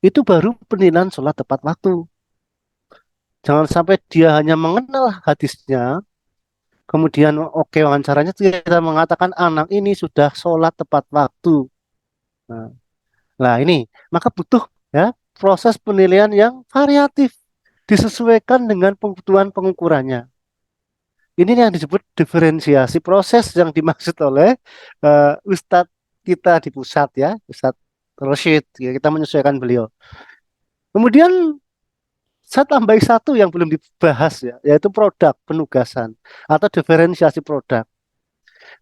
Itu baru penilaian sholat tepat waktu. Jangan sampai dia hanya mengenal hadisnya, kemudian oke wawancaranya kita mengatakan anak ini sudah sholat tepat waktu. Nah, nah ini maka butuh ya proses penilaian yang variatif disesuaikan dengan kebutuhan pengukurannya. Ini yang disebut diferensiasi proses yang dimaksud oleh Ustadz kita di pusat ya, Ustadz Roshid. Ya, kita menyesuaikan beliau. Kemudian saya tambahi satu yang belum dibahas ya, yaitu produk penugasan atau diferensiasi produk.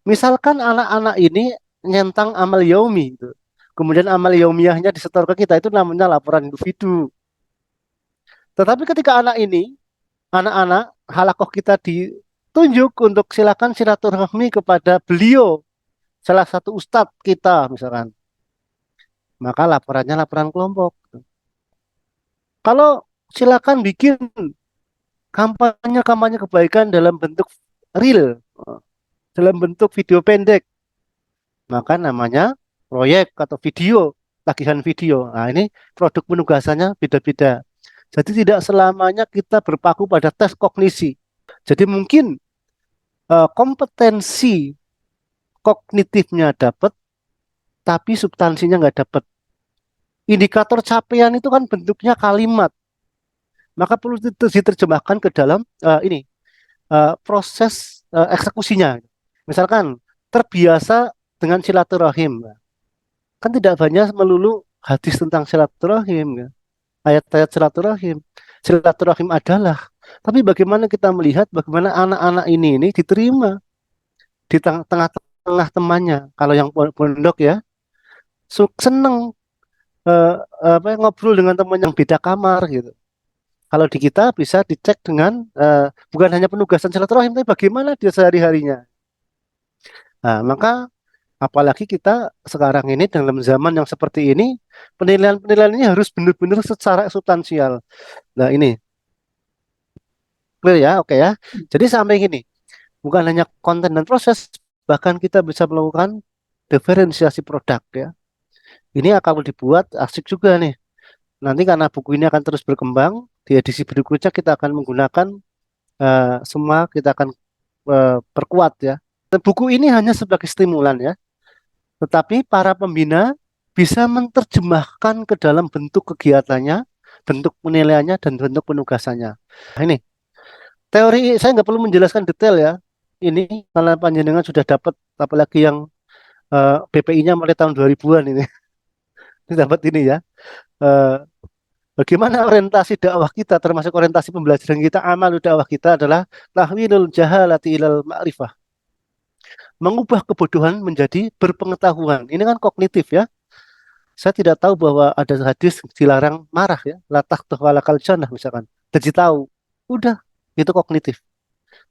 Misalkan anak-anak ini nyentang amal yaumi, gitu. Kemudian amal yaumiyahnya disetor ke kita, itu namanya laporan individu. Tetapi ketika anak-anak halakoh kita ditunjuk untuk silakan silaturahmi kepada beliau, salah satu ustadz kita misalkan, maka laporannya laporan kelompok. Kalau silakan bikin kampanye kebaikan dalam bentuk real, dalam bentuk video pendek, maka namanya proyek atau video, tagihan video. Nah, ini produk penugasannya beda-beda. Jadi tidak selamanya kita berpaku pada tes kognisi. Jadi mungkin kompetensi kognitifnya dapat, tapi substansinya nggak dapat. Indikator capaian itu kan bentuknya kalimat, maka perlu diterjemahkan ke dalam proses eksekusinya. Misalkan terbiasa dengan silaturahim, kan tidak banyak melulu hadis tentang silaturahim, ya. Ayat-ayat silaturahim. Silaturahim adalah. Tapi bagaimana kita melihat bagaimana anak-anak ini diterima di tengah-tengah temannya. Kalau yang pondok ya, seneng ngobrol dengan teman yang beda kamar gitu. Kalau di kita bisa dicek dengan bukan hanya penugasan silaturahim, tapi bagaimana dia sehari-harinya. Nah, maka apalagi kita sekarang ini dalam zaman yang seperti ini, penilaian-penilaian ini harus benar-benar secara substansial. Nah, ini clear ya, oke ya. Jadi sampai gini, bukan hanya konten dan proses, bahkan kita bisa melakukan diferensiasi produk ya. Ini akan dibuat asik juga nih. Nanti karena buku ini akan terus berkembang, di edisi berikutnya kita akan menggunakan semua kita akan perkuat ya. Dan buku ini hanya sebagai stimulan ya. Tetapi para pembina bisa menerjemahkan ke dalam bentuk kegiatannya, bentuk penilaiannya, dan bentuk penugasannya. Nah, ini teori saya nggak perlu menjelaskan detail ya. Ini kalau panjenengan sudah dapat, apalagi yang BPI-nya mulai tahun 2000-an ini, ini dapat ini ya. Bagaimana orientasi dakwah kita, termasuk orientasi pembelajaran kita, amal dakwah kita adalah tahwilul jahalati ilal ma'rifah. Mengubah kebodohan menjadi berpengetahuan. Ini kan kognitif ya. Saya tidak tahu bahwa ada hadis dilarang marah ya. La taqtuh walakal jannah misalkan. Jadi tahu. Udah, itu kognitif.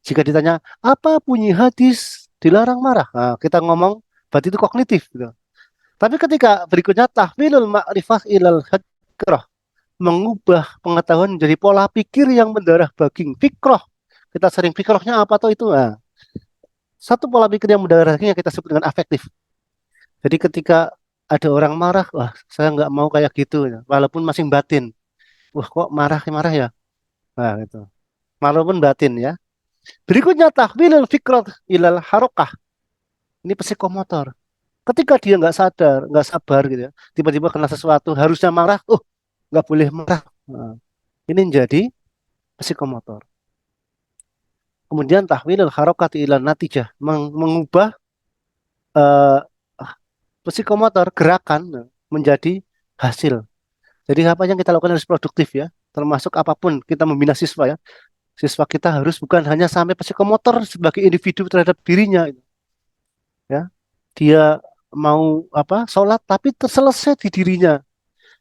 Jika ditanya, apa bunyi hadis dilarang marah? Nah, kita ngomong, berarti itu kognitif. Gitu. Tapi ketika berikutnya, tahwilul ma'rifah ilal hakrah. Mengubah pengetahuan menjadi pola pikir yang mendarah daging. Fikroh. Kita sering fikrohnya apa tuh itu? Nah, satu pola pikir yang mendarah daging yang kita sebut dengan afektif. Jadi ketika ada orang marah, wah saya nggak mau kayak gitu, walaupun masih batin. wah kok marah ya. Nah, gitu. Walaupun batin ya. Berikutnya tahwilul fikrat ilal harokah. Ini psikomotor. Ketika dia nggak sadar, nggak sabar gitu ya, tiba-tiba kena sesuatu, harusnya marah, nggak boleh marah. Nah, ini menjadi psikomotor. Kemudian tahwilul harokati ilal natijah, mengubah eh, psikomotor gerakan menjadi hasil. Jadi apa yang kita lakukan harus produktif ya, termasuk apapun kita membina siswa ya. Siswa kita harus bukan hanya sampai psikomotor sebagai individu terhadap dirinya, ya. Dia mau apa sholat tapi terselesai di dirinya.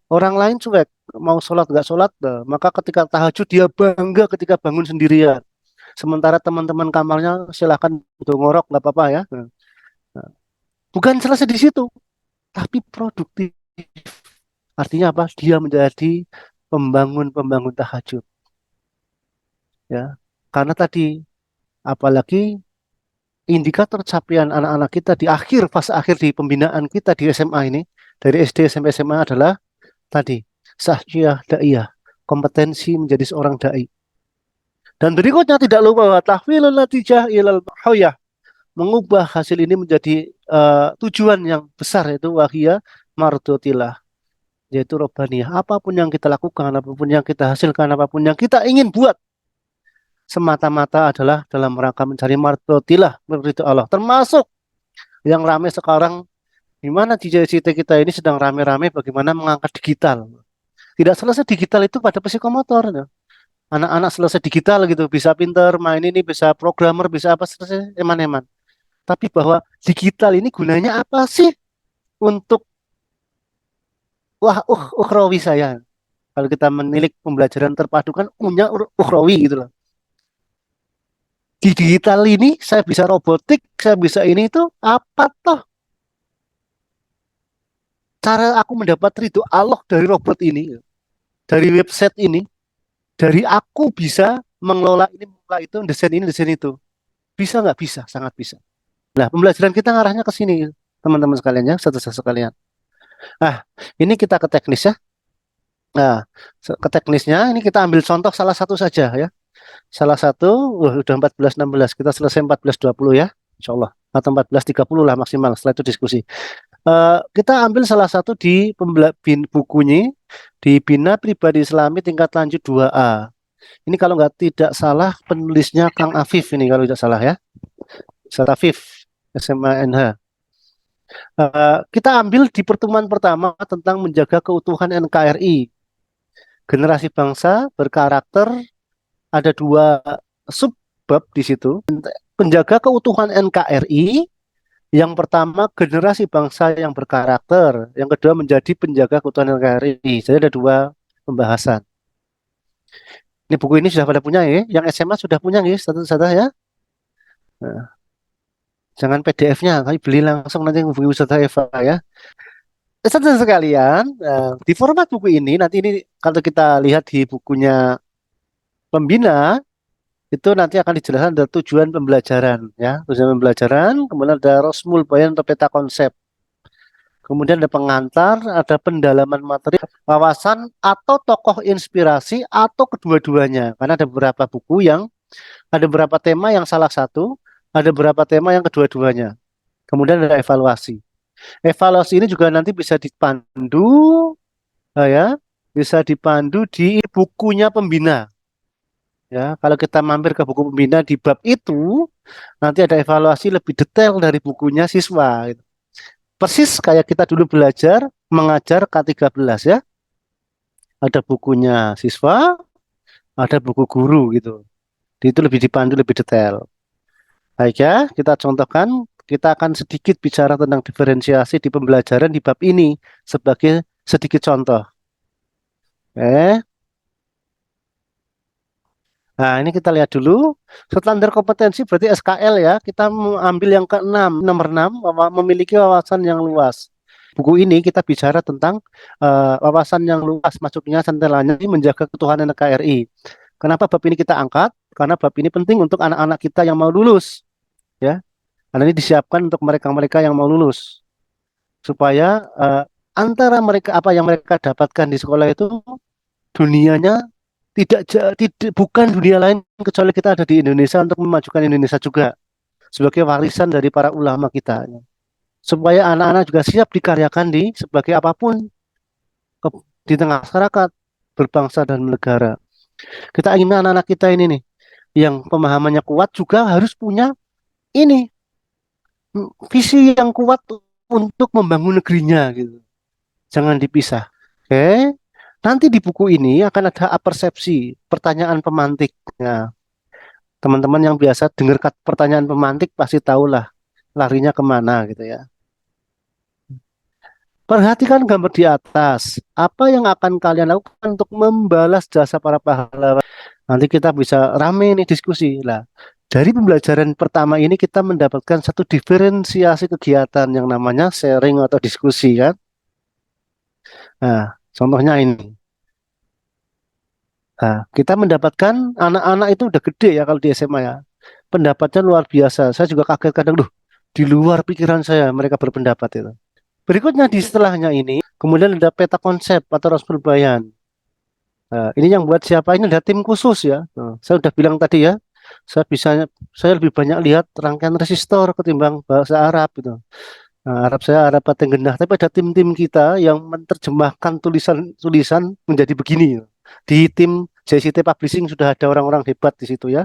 Orang lain cuek, mau sholat nggak sholat, nah, maka ketika tahajud dia bangga ketika bangun sendirian. Sementara teman-teman kamarnya silahkan udah ngorok nggak apa-apa ya. Nah, bukan selesai di situ, tapi produktif. Artinya apa? Dia menjadi pembangun tahajud, ya. Karena tadi apalagi indikator capaian anak-anak kita di akhir fase akhir di pembinaan kita di SMA ini dari SD sampai SMA adalah tadi sahjiyah daiyah, kompetensi menjadi seorang dai. Dan berikutnya tidak lupa bahwa tahwilul natijah ilal hoyah, mengubah hasil ini menjadi tujuan yang besar yaitu wahia mardotillah, yaitu robbaniyah. Apapun yang kita lakukan, apapun yang kita hasilkan, apapun yang kita ingin buat semata-mata adalah dalam rangka mencari mardotillah, meridho Allah. Termasuk yang ramai sekarang, di mana di JCT kita ini sedang rame-rame bagaimana mengangkat digital. Tidak selesai digital itu pada psikomotor. Ya. Anak-anak selesai digital gitu, bisa pinter main ini, bisa programmer, bisa apa selesai eman-eman. Tapi bahwa digital ini gunanya apa sih untuk ukhrawi saya. Kalau kita menilik pembelajaran terpadu kan punya ukhrawi gitu loh. Di digital ini saya bisa robotik, saya bisa ini itu apa toh cara aku mendapat ridho Allah dari robot ini, dari website ini, dari aku bisa mengelola ini, mengelola itu, desain itu. Bisa nggak? Bisa, sangat bisa. Nah, pembelajaran kita ngarahnya ke sini, teman-teman sekalian ya, satu-satu sekalian. Ah, ini kita ke teknis ya. Nah, ke teknisnya ini kita ambil contoh salah satu saja ya. Salah satu, udah 14.16, kita selesai 14.20 ya, insya Allah. Atau 14.30 lah maksimal, setelah itu diskusi. Kita ambil salah satu di bukunya, di Bina Pribadi Islami tingkat lanjut 2A. Ini kalau nggak tidak salah penulisnya Kang Afif ini kalau tidak salah ya. Ustaz Afif, SMA NH. Kita ambil di pertemuan pertama tentang menjaga keutuhan NKRI. Generasi bangsa berkarakter, ada 2 subbab di situ. Penjaga keutuhan NKRI, yang pertama generasi bangsa yang berkarakter, yang kedua menjadi penjaga keutuhan NKRI. Jadi ada 2 pembahasan. Ini buku ini sudah pada punya ya, yang SMA sudah punya ya, satu-satu ya. Nah, jangan PDF-nya, kami beli langsung nanti hubungi Ustazah Eva ya. Saudara sekalian, di format buku ini nanti ini kalau kita lihat di bukunya pembina itu nanti akan dijelaskan ada tujuan pembelajaran ya, tujuan pembelajaran, kemudian ada rosmul bayan atau peta konsep. Kemudian ada pengantar, ada pendalaman materi, wawasan atau tokoh inspirasi atau kedua-duanya. Karena ada beberapa buku yang ada beberapa tema yang salah satu, ada beberapa tema yang kedua-duanya. Kemudian ada evaluasi. Evaluasi ini juga nanti bisa dipandu, ya, bisa dipandu di bukunya pembina. Ya, kalau kita mampir ke buku pembina di bab itu, nanti ada evaluasi lebih detail dari bukunya siswa. Gitu. Persis kayak kita dulu belajar mengajar K13 ya. Ada bukunya siswa, ada buku guru gitu. Itu lebih dipandu lebih detail. Baik ya, kita contohkan, kita akan sedikit bicara tentang diferensiasi di pembelajaran di bab ini sebagai sedikit contoh. Nah, ini kita lihat dulu. Standar kompetensi berarti SKL ya. Kita ambil yang ke-6, nomor 6, memiliki wawasan yang luas. Buku ini kita bicara tentang wawasan yang luas, masuknya centelanya ini menjaga keutuhan NKRI. Kenapa bab ini kita angkat? Karena bab ini penting untuk anak-anak kita yang mau lulus. Ya. Karena ini disiapkan untuk mereka-mereka yang mau lulus. Supaya antara mereka apa yang mereka dapatkan di sekolah itu dunianya tidak bukan dunia lain kecuali kita ada di Indonesia untuk memajukan Indonesia juga sebagai warisan dari para ulama kita, supaya anak-anak juga siap dikaryakan di sebagai apapun di tengah masyarakat berbangsa dan negara. Kita ingin anak-anak kita ini nih yang pemahamannya kuat juga harus punya ini visi yang kuat untuk membangun negerinya gitu. Jangan dipisah. Oke. Nanti di buku ini akan ada persepsi pertanyaan pemantik. Nah, teman-teman yang biasa dengar pertanyaan pemantik pasti tahulah larinya kemana gitu ya. Perhatikan gambar di atas. Apa yang akan kalian lakukan untuk membalas jasa para pahlawan? Nanti kita bisa rame nih diskusi lah. Dari pembelajaran pertama ini kita mendapatkan satu diferensiasi kegiatan yang namanya sharing atau diskusi kan. Nah, contohnya ini. Nah, kita mendapatkan anak-anak itu udah gede ya kalau di SMA ya. Pendapatnya luar biasa. Saya juga kaget kadang, duh, di luar pikiran saya mereka berpendapat itu. Berikutnya di setelahnya ini, kemudian ada peta konsep atau Rosberbayan. Nah, ini yang buat siapa? Ini ada tim khusus ya. Nah, saya udah bilang tadi ya, saya lebih banyak lihat rangkaian resistor ketimbang bahasa Arab gitu. Nah, Arab saya Arab Paten Gendah, tapi ada tim-tim kita yang menerjemahkan tulisan-tulisan menjadi begini. Di tim JCT Publishing sudah ada orang-orang hebat di situ ya.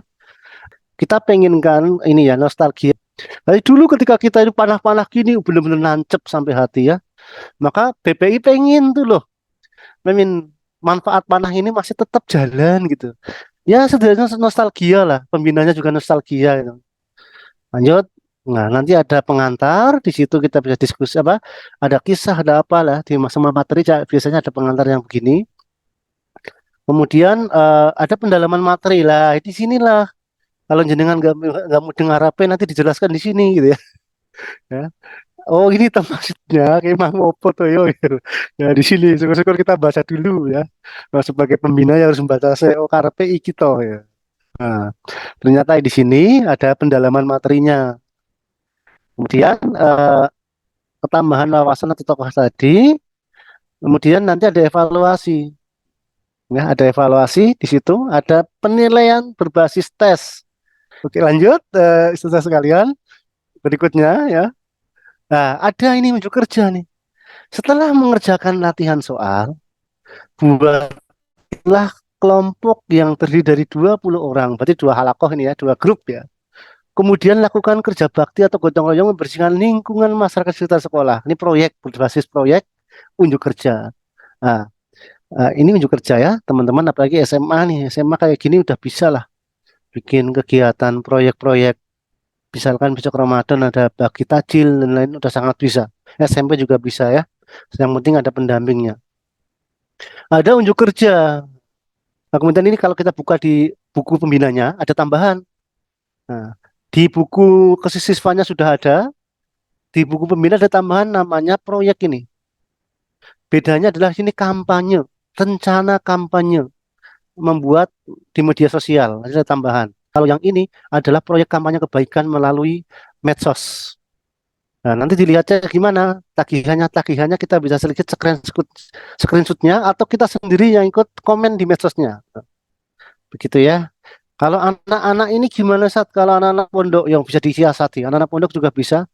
Kita pengen kan ini ya nostalgia. Dari dulu ketika kita itu panah-panah gini benar-benar nancep sampai hati ya. Maka BPI pengen tuh loh. Pengen manfaat panah ini masih tetap jalan gitu. Ya sederhana nostalgia lah. Pembinanya juga nostalgia gitu. Lanjut. Nah, nanti ada pengantar, di situ kita bisa diskusi apa, ada kisah, ada apalah di semua materi biasanya ada pengantar yang begini. Kemudian ada pendalaman materi lah, di sinilah kalau jenengan nggak mau dengar apa nanti dijelaskan di sini gitu ya. Ya. Oh ini maksudnya kayak mau apa tuh yo. Ya di sini syukur-syukur kita baca dulu ya. Nah, sebagai pembina ya harus membaca SEO karepe iki toh ya. Nah, ternyata di sini ada pendalaman materinya. Kemudian ketambahan wawasan atau tokoh tadi. Kemudian nanti ada evaluasi. Ya, ada evaluasi di situ, ada penilaian berbasis tes. Oke, lanjut, saudara sekalian. Berikutnya ya. Nah, ada ini unjuk kerja nih. Setelah mengerjakan latihan soal, buatlah kelompok yang terdiri dari 20 orang, berarti dua halakoh ini ya, dua grup ya. Kemudian lakukan kerja bakti atau gotong royong membersihkan lingkungan masyarakat sekitar sekolah. Ini proyek berbasis proyek unjuk kerja. Nah, ini unjuk kerja ya, teman-teman. Apalagi SMA nih, SMA kayak gini udah bisa lah bikin kegiatan proyek-proyek. Misalkan besok Ramadan ada bagi takjil dan lain udah sangat bisa. SMP juga bisa ya. Yang penting ada pendampingnya. Ada unjuk kerja. Nah, kemudian ini kalau kita buka di buku pembinanya ada tambahan. Nah, di buku kesiswanya sudah ada. Di buku pembina ada tambahan namanya proyek ini. Bedanya adalah sini kampanye, rencana kampanye membuat di media sosial. Ada tambahan. Kalau yang ini adalah proyek kampanye kebaikan melalui medsos. Nah, nanti dilihatnya gimana tagihannya kita bisa sedikit screenshotnya atau kita sendiri yang ikut komen di medsosnya. Begitu ya. Kalau anak-anak ini gimana saat kalau anak-anak pondok yang bisa disiasati, anak-anak pondok juga bisa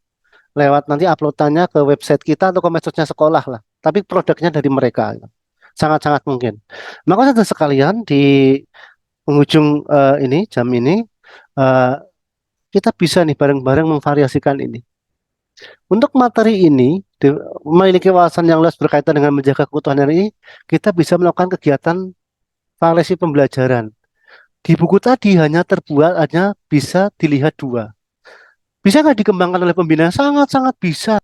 lewat nanti uploadannya ke website kita atau ke medsosnya sekolah lah. Tapi produknya dari mereka. Sangat-sangat mungkin. Maka saudara sekalian di penghujung ini jam ini kita bisa nih bareng-bareng memvariasikan ini. Untuk materi ini memiliki wawasan yang luas berkaitan dengan menjaga keutuhan RI, kita bisa melakukan kegiatan variasi pembelajaran. Di buku tadi hanya bisa dilihat dua. Bisa nggak dikembangkan oleh pembina? Sangat-sangat bisa.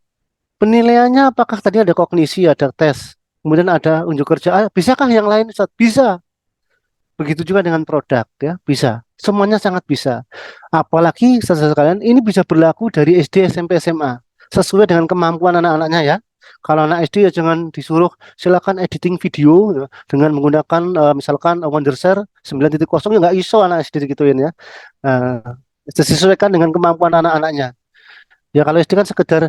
Penilaiannya apakah tadi ada kognisi, ada tes, kemudian ada unjuk kerja, bisakah yang lain? Bisa. Begitu juga dengan produk ya, bisa. Semuanya sangat bisa. Apalagi sekalian ini bisa berlaku dari SD, SMP, SMA sesuai dengan kemampuan anak-anaknya ya. Kalau anak SD ya jangan disuruh silakan editing video ya, dengan menggunakan misalkan Wondershare 9.0 ya nggak iso anak SD gituin ya. Disesuaikan dengan kemampuan anak-anaknya. Ya kalau SD kan sekedar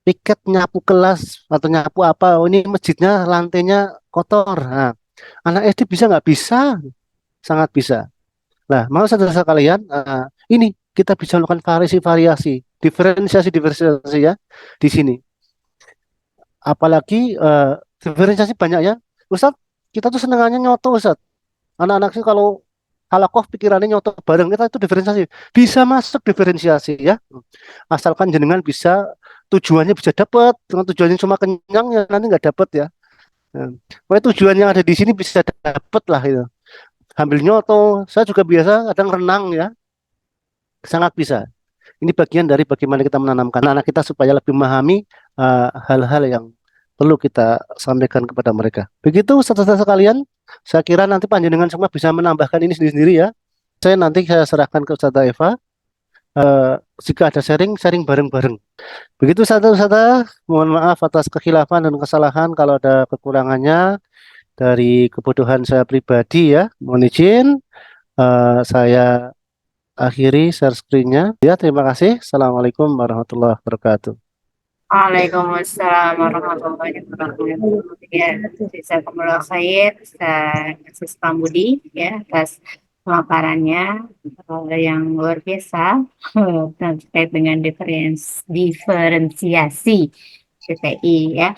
piket nyapu kelas atau nyapu apa, oh ini masjidnya lantainya kotor. Nah, Anak SD bisa nggak? Bisa, sangat bisa. Nah, mau saudara kalian, ini kita bisa melakukan variasi-variasi, diferensiasi ya di sini. Apalagi diferensiasi banyak ya. Ustadz, kita tuh senengannya nyoto Ustadz. Anak-anak sih kalau halakoh pikirannya nyoto bareng kita itu diferensiasi. Bisa masuk diferensiasi ya. Asalkan jenengan bisa tujuannya bisa dapat. Dengan tujuannya cuma kenyang ya nanti nggak dapat ya. Pokoknya tujuan yang ada di sini bisa dapat lah itu. Sambil nyoto, saya juga biasa kadang renang ya, sangat bisa. Ini bagian dari bagaimana kita menanamkan anak kita supaya lebih memahami hal-hal yang perlu kita sampaikan kepada mereka. Begitu saudara sekalian, saya kira nanti panjenengan semua bisa menambahkan ini sendiri-sendiri ya. Saya serahkan ke Ustazah Eva. Jika ada sharing bareng-bareng. Begitu saudara-saudara, mohon maaf atas kekhilafan dan kesalahan kalau ada kekurangannya dari kebodohan saya pribadi ya. Mohon izin, saya akhiri share screen-nya. Ya, terima kasih. Assalamualaikum warahmatullahi wabarakatuh. Waalaikumsalam warahmatullahi wabarakatuh. Ya, jazakumullah khair, Sis Pambudi ya atas pemaparannya yang luar biasa terkait dengan diferensiasi PPI ya.